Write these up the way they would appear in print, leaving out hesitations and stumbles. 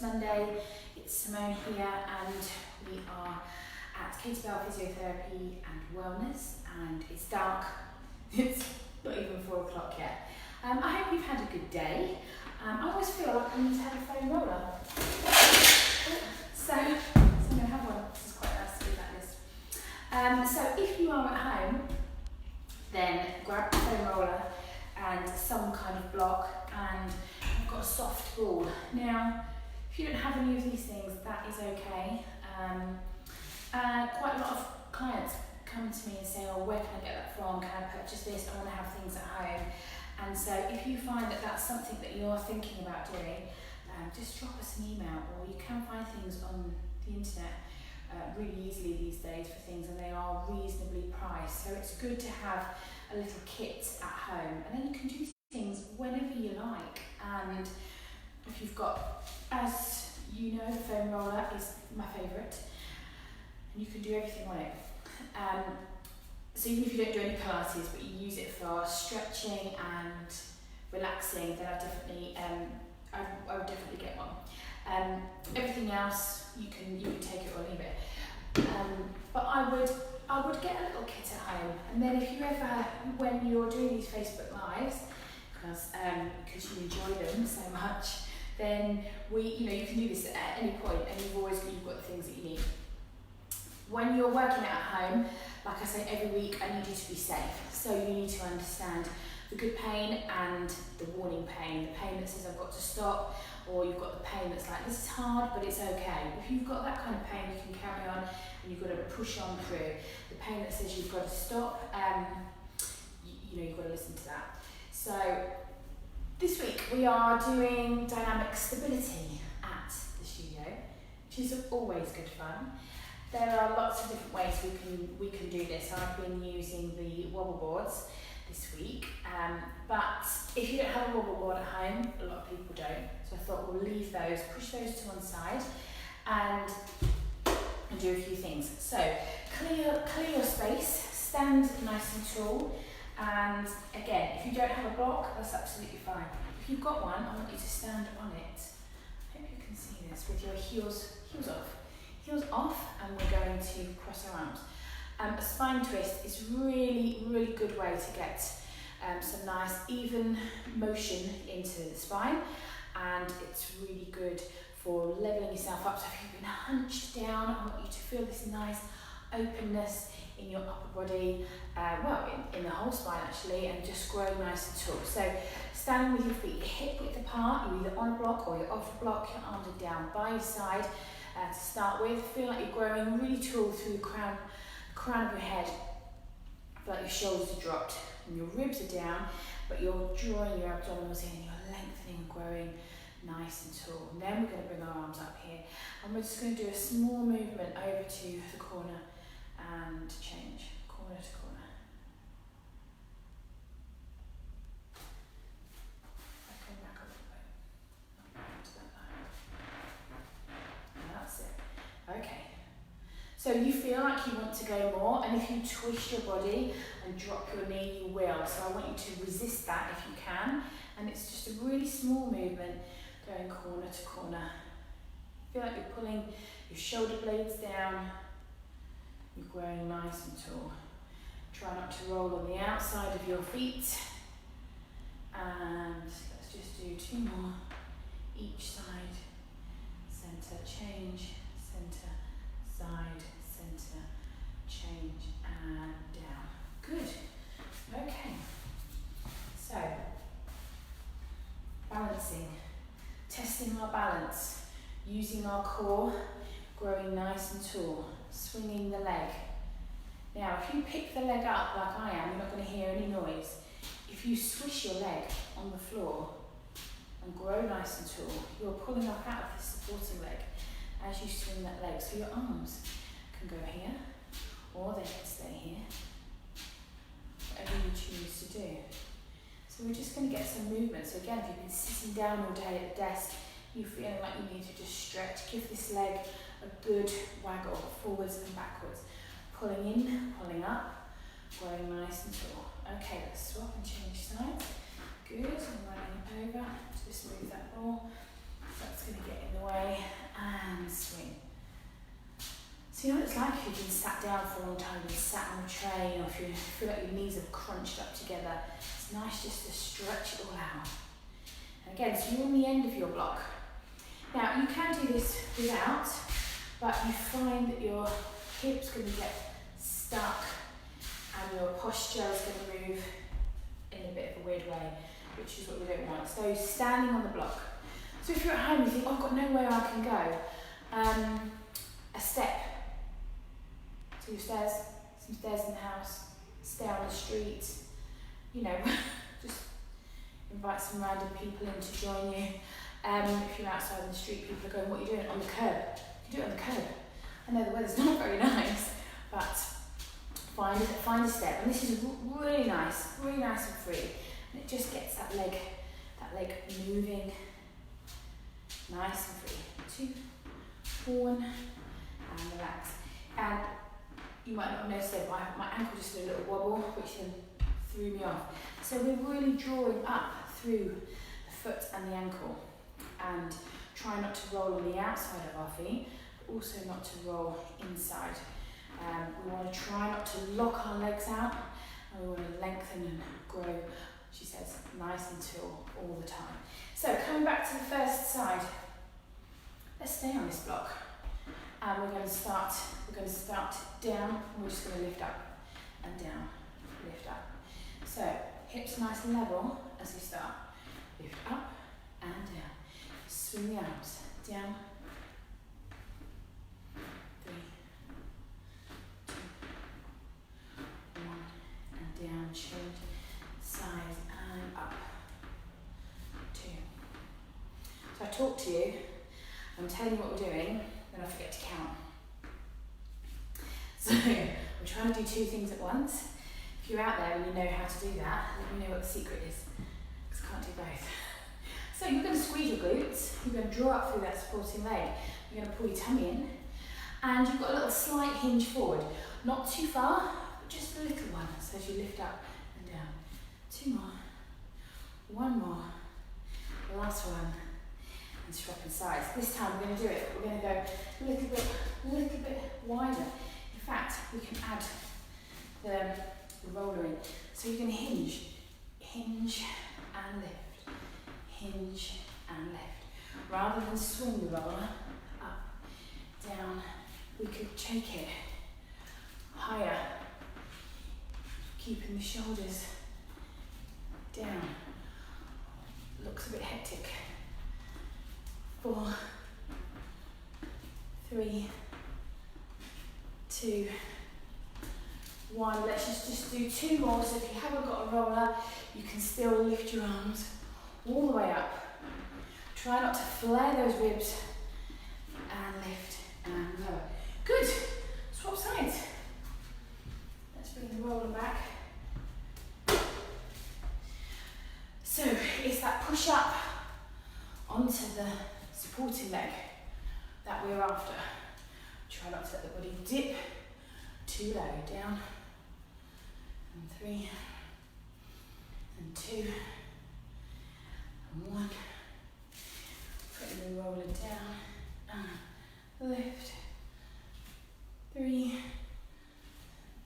Monday. It's Simone here and we are at Katie Bell Physiotherapy and Wellness, and it's dark. It's not even 4 o'clock yet. I hope you've had a good day. I always feel like I need to have a foam roller. So I'm going to have one. This is quite nice to do like this. So if you are at home, then grab the foam roller and some kind of block, and I've got a soft ball. Now, if you don't have any of these things, that is okay. Quite a lot of clients come to me and say, oh, where can I get that from? Can I purchase this? I want to have things at home. And so if you find that that's something that you're thinking about doing, just drop us an email, or you can find things on the internet really easily these days for things, and they are reasonably priced. So it's good to have a little kit at home, and then you can do things whenever you like. And if you've got, as you know, the foam roller is my favourite, and you can do everything on it. So even if you don't do any Pilates, but you use it for stretching and relaxing, then I would definitely get one. Everything else you can take it or leave it. But I would get a little kit at home, and then if you ever, when you're doing these Facebook Lives, because you enjoy them so much, then you can do this at any point, and you've got the things that you need. When you're working at home, like I say every week, I need you to be safe. So you need to understand the good pain and the warning pain. The pain that says I've got to stop, or you've got the pain that's like, this is hard, but it's okay. If you've got that kind of pain, you can carry on and you've got to push on through. The pain that says you've got to stop, you've got to listen to that. So this week we are doing dynamic stability at the studio, which is always good fun. There are lots of different ways we can do this. I've been using the wobble boards this week, but if you don't have a wobble board at home, a lot of people don't, so I thought we'll leave those, push those to one side, and do a few things. So clear your space, stand nice and tall, and again, if you don't have a block, that's absolutely fine. If you've got one, I want you to stand on it. I hope you can see this with your heels off. Heels off, and we're going to cross our arms. A spine twist is really, really good way to get some nice even motion into the spine, and it's really good for leveling yourself up. So if you've been hunched down, I want you to feel this nice openness in your upper body, in the whole spine actually, and just grow nice and tall. So standing with your feet hip width apart, you're either on a block or you're off a block, your arms are down by your side. To start with, feel like you're growing really tall through the crown of your head. Feel like your shoulders are dropped and your ribs are down, but you're drawing your abdominals in, you're lengthening and growing nice and tall. And then we're going to bring our arms up here, and we're just going to do a small movement over to the corner and change, corner to corner. Okay, back up a bit. Not to that line. That's it. Okay. So you feel like you want to go more, and if you twist your body and drop your knee, you will. So I want you to resist that if you can. And it's just a really small movement going corner to corner. Feel like you're pulling your shoulder blades down. You're growing nice and tall. Try not to roll on the outside of your feet. And let's just do 2 more each side. Center, change, center, side, center, change, and down. Good. Okay. So, balancing, testing our balance, using our core, growing nice and tall, swinging the leg. Now, if you pick the leg up like I am, you're not going to hear any noise. If you swish your leg on the floor and grow nice and tall, you're pulling up out of the supporting leg as you swing that leg. So your arms can go here, or they can stay here, whatever you choose to do. So we're just going to get some movement. So again, if you've been sitting down all day at the desk, you're feeling like you need to just stretch, give this leg a good waggle, forwards and backwards. Pulling in, pulling up, growing nice and tall. Okay, let's swap and change sides. Good, and running over, just move that ball. That's going to get in the way, and swing. So you know what it's like if you've been sat down for a long time, you've been sat on a train, or if you feel like your knees are crunched up together, it's nice just to stretch it all out. And again, so you're on the end of your block. Now you can do this without, but you find that your hips going to get stuck and your posture is going to move in a bit of a weird way, which is what we don't want. So standing on the block. So if you're at home and you think, oh, I've got nowhere I can go, a step. So your stairs, some stairs in the house, stay on the street, you know, just invite some random people in to join you. If you're outside on the street, people are going, what are you doing? On the curb. You do it on the curb. I know the weather's not very nice, but find a step. And this is really nice and free. And it just gets that leg moving nice and free. 2, 1, and relax. And you might not have noticed it, my ankle just did a little wobble, which then threw me off. So we're really drawing up through the foot and the ankle, and try not to roll on the outside of our feet, but also not to roll inside. We want to try not to lock our legs out, and we want to lengthen and grow, she says, nice and tall all the time. So coming back to the first side, let's stay on this block. And we're going to start down, and we're just going to lift up and down, lift up. So hips nice and level as we start. Lift up and down. Swing the arms down. 3, 2, 1, and down. Change sides and up. 2. So I talk to you, I'm telling you what we're doing, then I forget to count. So we're trying to do 2 things at once. If you're out there and you know how to do that, let me know what the secret is, because I can't do both. So you're going to squeeze your glutes, you're going to draw up through that supporting leg, you're going to pull your tummy in, and you've got a little slight hinge forward. Not too far, but just a little one, so as you lift up and down. 2 more, 1 more, last one, and swap in sides. This time we're going to do it, we're going to go a little bit wider. In fact, we can add the roller in. So you can hinge and lift, hinge and lift. Rather than swing the roller up, down, we could take it higher, keeping the shoulders down. Looks a bit hectic. 4, 3, 2, 1. Let's just do 2 more. So if you haven't got a roller, you can still lift your arms all the way up. Try not to flare those ribs, and lift and lower. Good. Swap sides. Let's bring the roller back. So it's that push up onto the supporting leg that we're after. Try not to let the body dip too low. Down, and 3, and 2, and 1. Putting the roller down, and lift. 3,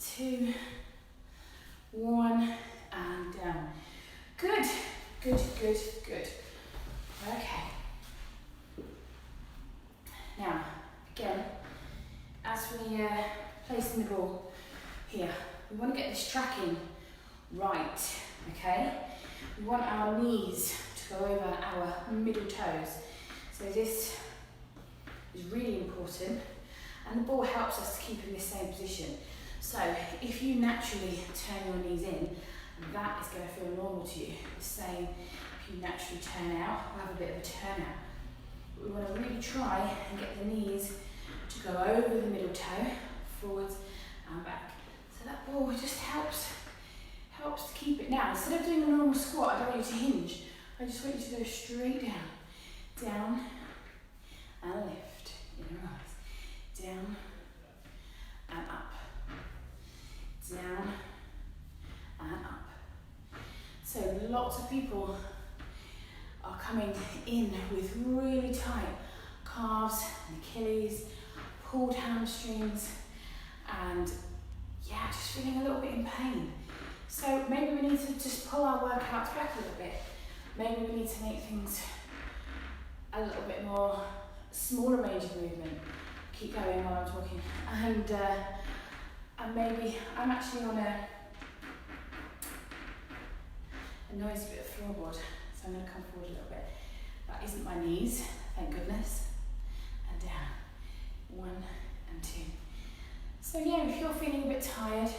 2, 1, and down. Good, good, good, good. Okay. Now, again, as we place the ball here, we want to get this tracking right, okay? We want our knees to go over our middle toes. So this is really important, and the ball helps us to keep in the same position. So if you naturally turn your knees in, that is going to feel normal to you. The same if you naturally turn out, we'll have a bit of a turnout. We want to really try and get the knees to go over the middle toe, forwards and back. So that ball just helps to keep it. Now, instead of doing a normal squat, I don't want you to hinge. I just want you to go straight down and lift in your eyes. Down and up. Down and up. So lots of people are coming in with really tight calves and Achilles, pulled hamstrings, and yeah, just feeling a little bit in pain. So maybe we need to just pull our workouts back a little bit. Maybe we need to make things a little bit more smaller range of movement. Keep going while I'm talking. And maybe I'm actually on a noisy bit of floorboard, so I'm going to come forward a little bit. That isn't my knees, thank goodness. And down. 1 and 2. So yeah, if you're feeling a bit tired,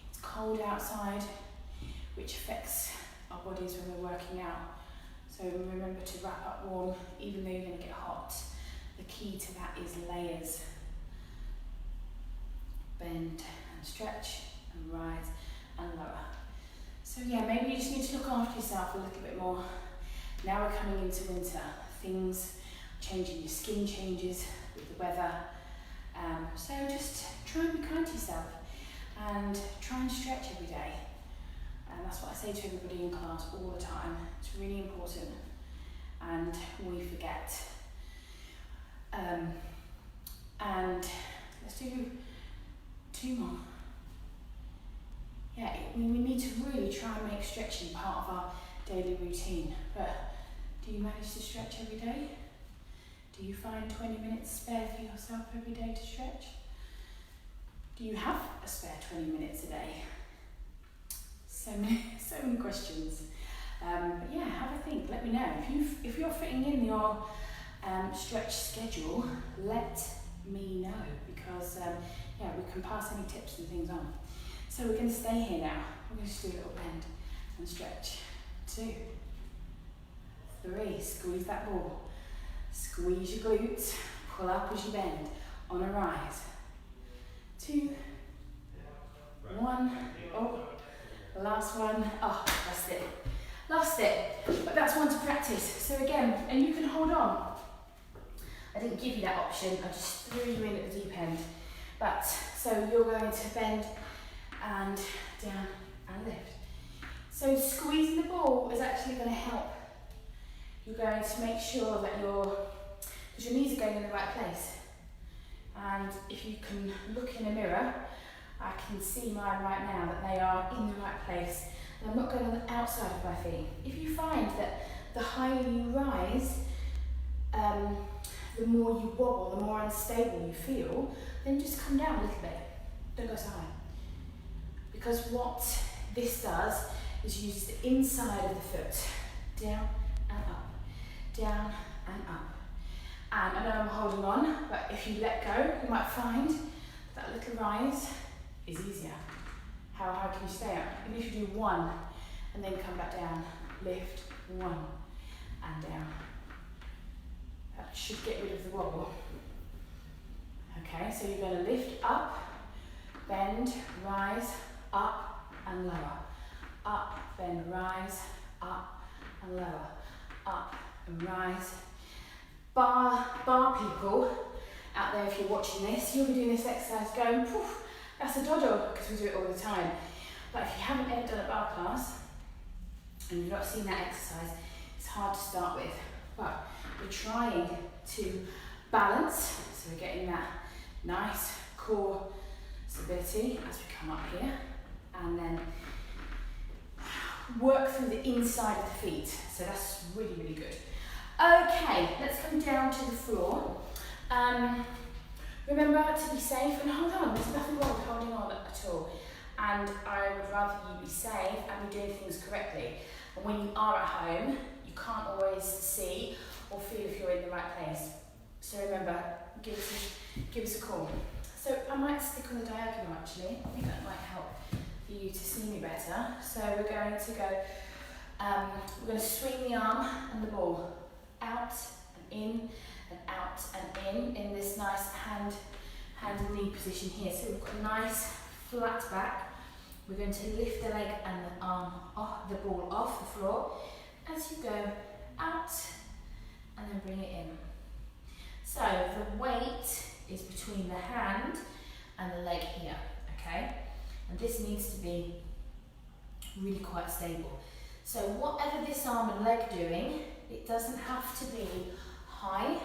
it's cold outside, which affects our bodies when we're working out. So remember to wrap up warm, even though you're going to get hot. The key to that is layers. Bend and stretch and rise and lower. So yeah, maybe you just need to look after yourself a little bit more. Now we're coming into winter. Things changing, your skin changes with the weather. So just try and be kind to yourself and try and stretch every day. And that's what I say to everybody in class all the time. It's really important and we forget. And let's do 2 more. Yeah, we need to really try and make stretching part of our daily routine. But do you manage to stretch every day? Do you find 20 minutes spare for yourself every day to stretch? Do you have a spare 20 minutes a day? So many questions. But yeah, have a think. Let me know if you're fitting in your stretch schedule. Let me know because yeah, we can pass any tips and things on. So we're going to stay here now. We're going to just do a little bend and stretch. 2, 3. Squeeze that ball. Squeeze your glutes. Pull up as you bend on a rise. 2, 1. Oh. Last one. Oh, lost it. Lost it. But that's one to practice. So again, and you can hold on. I didn't give you that option. I just threw you in at the deep end. But, so you're going to bend and down and lift. So squeezing the ball is actually going to help. You're going to make sure that because your knees are going in the right place. And if you can look in a mirror, I can see mine right now that they are in the right place. And I'm not going on the outside of my feet. If you find that the higher you rise, the more you wobble, the more unstable you feel, then just come down a little bit. Don't go so high. Because what this does is use the inside of the foot. Down and up. Down and up. And I know I'm holding on, but if you let go, you might find that little rise is easier. How high can you stay up? Even if you do 1 and then come back down, lift 1 and down. That should get rid of the wobble. Okay, so you're going to lift up, bend, rise, up and lower. Up, bend, rise, up and lower. Up and rise. Bar people out there, if you're watching this, you'll be doing this exercise going, poof, that's a doddle, because we do it all the time. But if you haven't ever done a bar class, and you've not seen that exercise, it's hard to start with. But we're trying to balance, so we're getting that nice core stability as we come up here, and then work through the inside of the feet. So that's really, really good. Okay, let's come down to the floor. Remember to be safe and hold on. There's nothing wrong with holding on at all. And I would rather you be safe and be doing things correctly. And when you are at home, you can't always see or feel if you're in the right place. So remember, give us a call. So I might stick on the diagonal actually. I think that might help for you to see me better. So we're going to go, we're going to swing the arm and the ball out and in and out and in this nice hand and knee position here. So we've got a nice flat back. We're going to lift the leg and the arm off, the ball off the floor as you go out and then bring it in. So the weight is between the hand and the leg here, okay? And this needs to be really quite stable. So whatever this arm and leg doing, It doesn't have to be high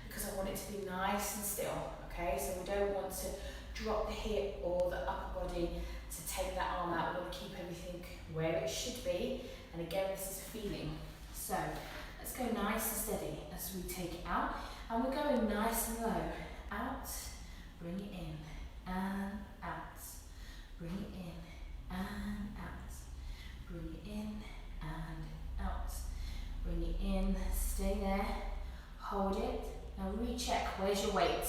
because I want it to be nice and still, okay? So we don't want to drop the hip or the upper body to take that arm out. We want to keep everything where it should be. And again, this is feeling. So let's go nice and steady as we take it out. And we're going nice and low. Out, bring it in, and out. Bring it in, and out. Bring it in, and out. Bring it in, stay there, hold it. Now recheck, where's your weight?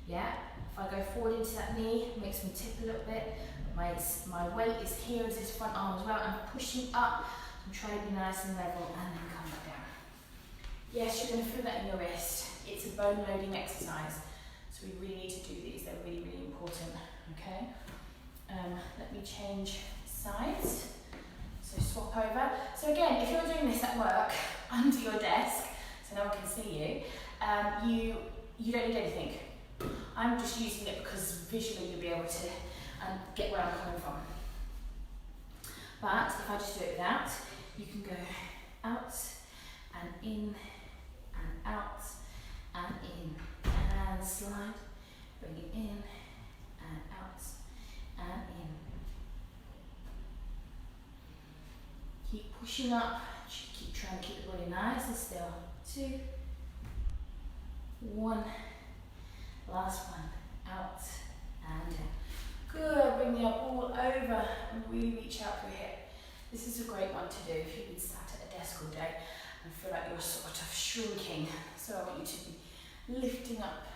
Yeah, if I go forward into that knee, it makes me tip a little bit. My weight is here as this front arm as well. I'm pushing up, I'm trying to be nice and level, and then come back down. Yes, you're going to feel that in your wrist. It's a bone loading exercise, so we really need to do these. They're really, really important, okay? Let me change sides. So swap over. So again, if you're doing this at work, under your desk, so no one can see you, you don't need anything. I'm just using it because visually you'll be able to get where I'm coming from. But if I just do it without, you can go out and in and out and in and slide, bring it in and out and in. Keep pushing up, keep trying to keep the body nice and still. 2, 1, last one, out and down. Good, bring the arm all over and really reach out for your hip. This is a great one to do if you've been sat at a desk all day and feel like you're sort of shrinking. So I want you to be lifting up,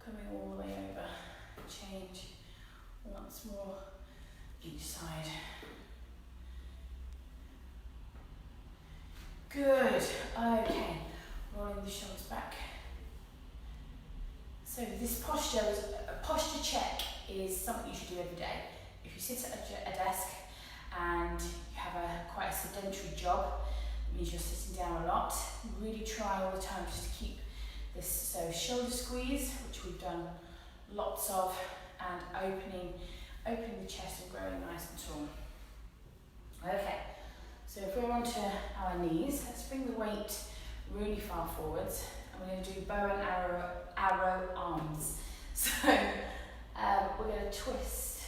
coming all the way over. Change once more, each side. Good, okay, rolling the shoulders back. So this posture, a posture check is something you should do every day. If you sit at a desk and you have quite a sedentary job, it means you're sitting down a lot, really try all the time just to keep this, so shoulder squeeze, which we've done lots of, and opening the chest and growing nice and tall. Okay. So if we're onto our knees, let's bring the weight really far forwards. And we're going to do bow and arrow arms. So we're going to twist.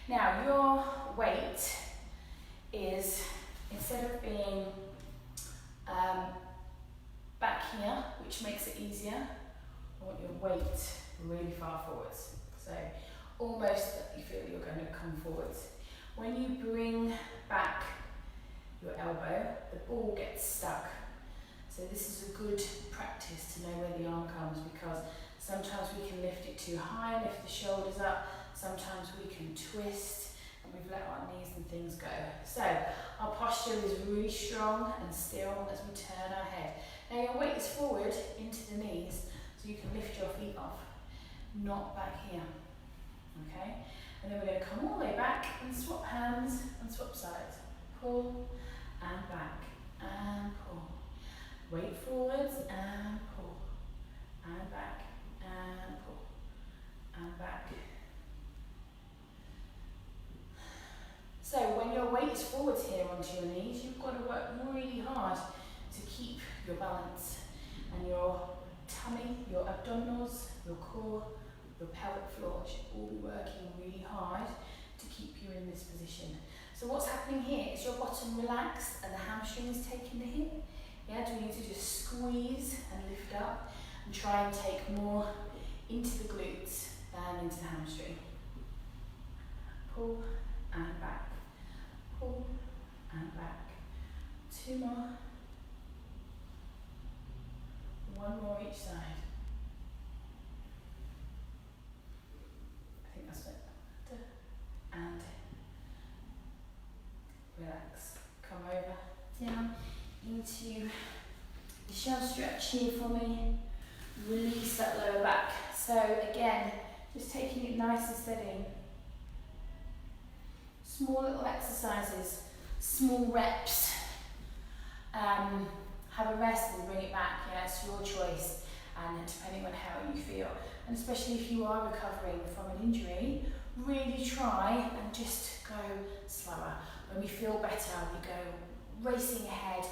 Now your weight is, instead of being back here, which makes it easier, I want your weight really far forwards. So almost that you feel you're going to come forwards. When you bring back your elbow, the ball gets stuck. So this is a good practice to know where the arm comes, because sometimes we can lift it too high, lift the shoulders up, sometimes we can twist and we've let our knees and things go. So our posture is really strong and still as we turn our head. Now your weight is forward into the knees, so you can lift your feet off, not back here. Okay? And then we're going to come all the way back and swap hands and swap sides. Pull and back and pull. Weight forwards and pull. And back and pull. And back. So when your weight is forwards here onto your knees, you've got to work really hard to keep your balance. And your tummy, your abdominals, your core, your pelvic floor should all be working really hard to keep you in this position. So what's happening here is your bottom relaxed and the hamstring is taking the hit. Yeah, do we need to just squeeze and lift up and try and take more into the glutes than into the hamstring. Pull and back. Pull and back. 2 more. 1 more each side. I think that's it. And relax. Come over, down into the shell stretch here for me. Release that lower back. So again, just taking it nice and steady. Small little exercises, small reps. Have a rest and bring it back. Yeah, it's your choice, and depending on how you feel. And especially if you are recovering from an injury, really try and just go slower. When we feel better, we go racing ahead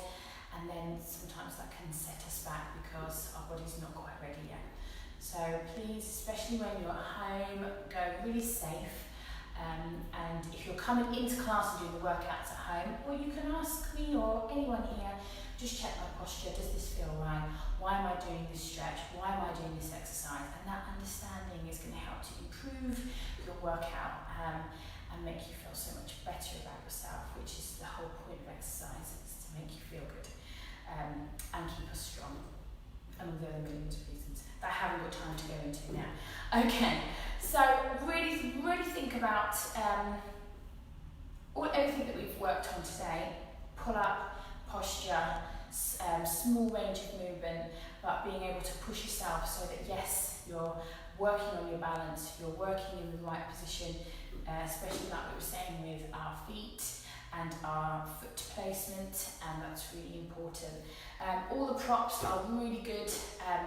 and then sometimes that can set us back because our body's not quite ready yet. So please, especially when you're at home, go really safe. And if you're coming into class and doing the workouts at home, or you can ask me or anyone here, just check my posture. Does this feel right? Why am I doing this stretch? Why am I doing this exercise? And that understanding is going to help to improve your workout and make you feel so much better about yourself, which is the whole point of exercise, is to make you feel good and keep us strong. And all the other millions of reasons that I haven't got time to go into now. Okay, so really think about everything that we've worked on today. Pull up, posture, small range of movement, but being able to push yourself so that yes, you're working on your balance, you're working in the right position, especially like we were saying with our feet and our foot placement, and that's really important. All the props are really good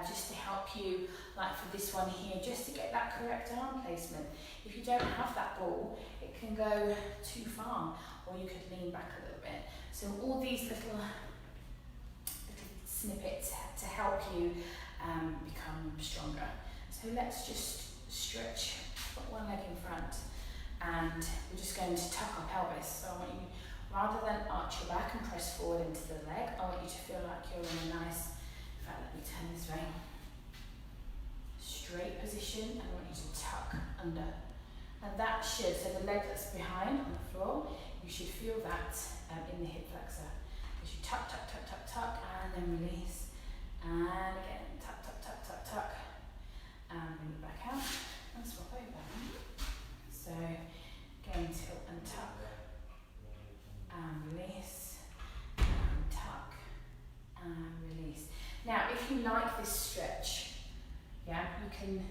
just to help you, like for this one here, just to get that correct arm placement. If you don't have that ball, it can go too far, or you could lean back a little bit. So all these little snippets to help you become stronger. So let's just stretch, put one leg in front, and we're just going to tuck our pelvis. So I want you, rather than arch your back and press forward into the leg, I want you to feel like you're in a nice, in fact let me turn this way, straight position, and I want you to tuck under. And that should, so the leg that's behind on the floor, you should feel that in the hip flexor. As you tuck, tuck, tuck, tuck, tuck, and then release. And again, tuck, tuck, tuck, tuck, tuck. And bring it back out and swap over. So going to and tuck and release and tuck and release. Now if you like this stretch, yeah, you can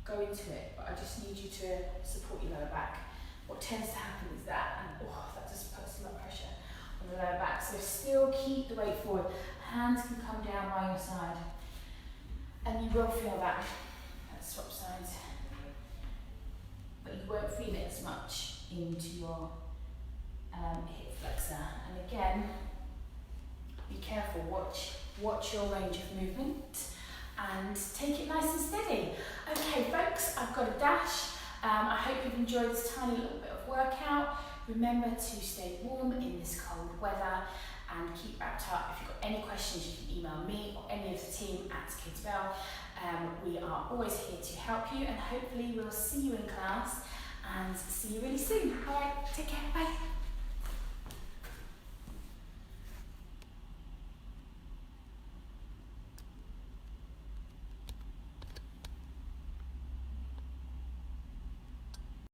go into it, but I just need you to support your lower back. What tends to happen is that, and that just puts a lot of pressure on the lower back. So still keep the weight forward. Hands can come down by your side. And you will feel that. Let's swap sides. But you won't feel it as much into your hip flexor. And again, be careful, watch your range of movement and take it nice and steady. Okay folks, I've got a dash. I hope you've enjoyed this tiny little bit of workout. Remember to stay warm in this cold weather and keep wrapped up. If you've got any questions, you can email me or any of the team at Kidsbell. We are always here to help you, and hopefully we'll see you in class and see you really soon. All right, take care, bye.